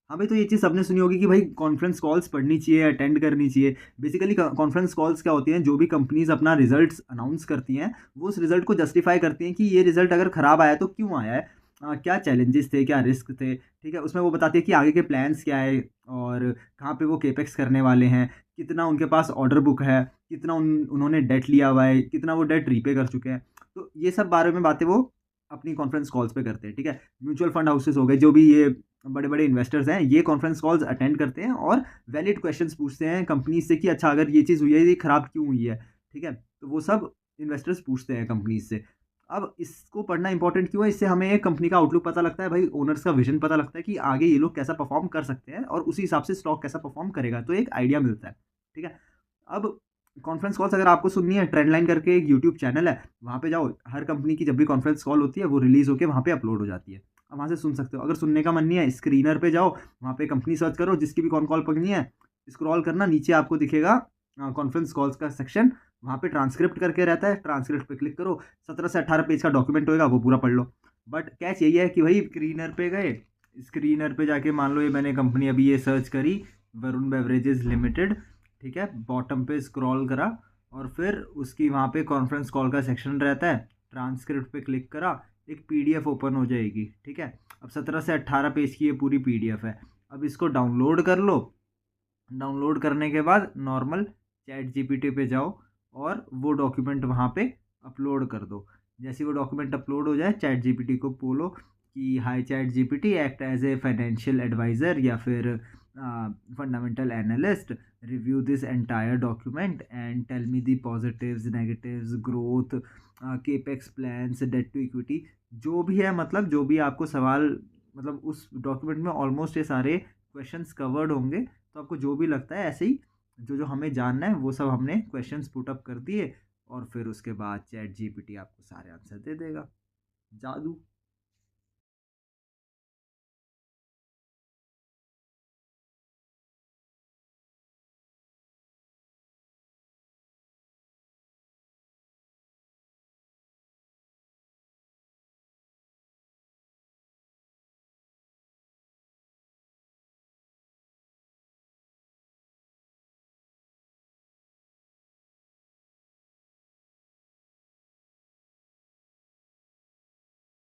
हाँ भाई, तो ये चीज़ सबने सुनी होगी कि भाई कॉन्फ्रेंस कॉल्स पढ़नी चाहिए, अटेंड करनी चाहिए। बेसिकली कॉन्फ्रेंस कॉल्स क्या होती हैं, जो भी कंपनीज अपना रिजल्ट्स अनाउंस करती हैं, वो उस रिजल्ट को जस्टिफाई करती हैं कि ये रिजल्ट अगर खराब आया तो क्यों आया है, क्या चैलेंजेस थे, क्या रिस्क थे, ठीक है। उसमें वो बताती है कि आगे के प्लान्स क्या है, और कहाँ पे वो केपेक्स करने वाले हैं, कितना उनके पास ऑर्डर बुक है, कितना उन्होंने डेट लिया हुआ है, कितना वो डेट रीपे कर चुके हैं। तो ये सब बारे में बातें वो अपनी कॉन्फ्रेंस कॉल्स पे करते हैं, ठीक है। म्यूचुअल फंड हाउसेस हो गए, जो भी ये बड़े बड़े इन्वेस्टर्स हैं, ये कॉन्फ्रेंस कॉल्स अटेंड करते हैं और वैलिड क्वेश्चंस पूछते हैं कंपनी से कि अच्छा, अगर ये चीज़ हुई है, ये खराब क्यों हुई है, ठीक है। तो वो सब इन्वेस्टर्स पूछते हैं कंपनी से। अब इसको पढ़ना इंपॉर्टेंट क्यों है, इससे हमें एक कंपनी का आउटलुक पता लगता है भाई, ओनर्स का विजन पता लगता है कि आगे ये लोग कैसा परफॉर्म कर सकते हैं, और उसी हिसाब से स्टॉक कैसा परफॉर्म करेगा, तो एक आइडिया मिलता है, ठीक है। अब कॉन्फ्रेंस कॉल्स अगर आपको सुननी है, ट्रेंड लाइन करके एक यूट्यूब चैनल है, वहाँ पे जाओ। हर कंपनी की जब भी कॉन्फ्रेंस कॉल होती है, वो रिलीज होकर वहाँ पे अपलोड हो जाती है। अब वहाँ से सुन सकते हो। अगर सुनने का मन नहीं है, स्क्रीनर पे जाओ, वहाँ पे कंपनी सर्च करो जिसकी भी कॉल पकड़नी है, स्क्रॉल करना, नीचे आपको दिखेगा कॉन्फ्रेंस कॉल्स का सेक्शन, वहाँ पे ट्रांसक्रिप्ट करके रहता है, ट्रांसक्रिप्ट पे क्लिक करो, 17 से 18 पेज का डॉक्यूमेंट होएगा, वो पूरा पढ़ लो। बट कैच यही है कि भाई स्क्रीनर पे गए, स्क्रीनर पे जाके मान लो ये मैंने कंपनी अभी ये सर्च करी, वरुण बेवरेजेस लिमिटेड, ठीक है, बॉटम पे स्क्रॉल करा, और फिर उसकी वहाँ पे कॉन्फ्रेंस कॉल का सेक्शन रहता है, ट्रांसक्रिप्ट पे क्लिक करा, एक पीडीएफ ओपन हो जाएगी, ठीक है। अब 17 से 18 पेज की ये पूरी पीडीएफ है। अब इसको डाउनलोड कर लो। डाउनलोड करने के बाद नॉर्मल चैट जीपीटी पे जाओ, और वो डॉक्यूमेंट वहाँ पे अपलोड कर दो। जैसे वो डॉक्यूमेंट अपलोड हो जाए, चैट जीपीटी को बोलो कि hi chat GPT, act as a financial advisor या फिर fundamental analyst, review this entire document and tell me the positives, negatives, growth, capex plans, debt to equity, जो भी है, मतलब जो भी आपको सवाल, मतलब उस डॉक्यूमेंट में ऑलमोस्ट ये सारे क्वेश्चंस कवर्ड होंगे। तो आपको जो भी लगता है ऐसे ही, जो जो हमें जानना है वो सब हमने क्वेश्चंस पुट अप कर दिए, और फिर उसके बाद चैट जीपीटी आपको सारे आंसर दे देगा। जादू।